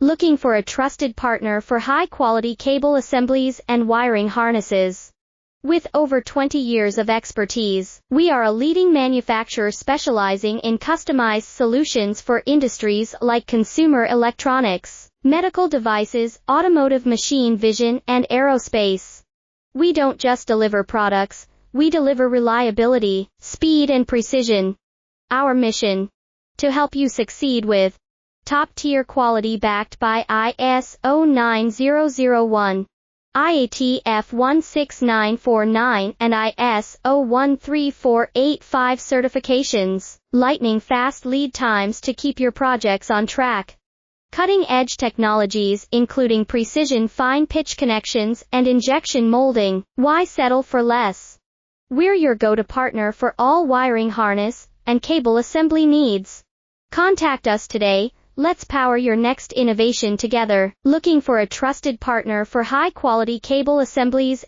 Looking for a trusted partner for high-quality cable assemblies and wiring harnesses? With over 20 years of expertise, we are a leading manufacturer specializing in customized solutions for industries like consumer electronics, medical devices, automotive machine vision, and aerospace. We don't just deliver products, we deliver reliability, speed, and precision. Our mission: to help you succeed with top-tier quality backed by ISO 9001, IATF 16949, and ISO 13485 certifications, lightning-fast lead times to keep your projects on track. Cutting-edge technologies including precision fine-pitch connections and injection molding. Why settle for less? We're your go-to partner for all wiring harness and cable assembly needs. Contact us today. Let's power your next innovation together. Looking for a trusted partner for high-quality cable assemblies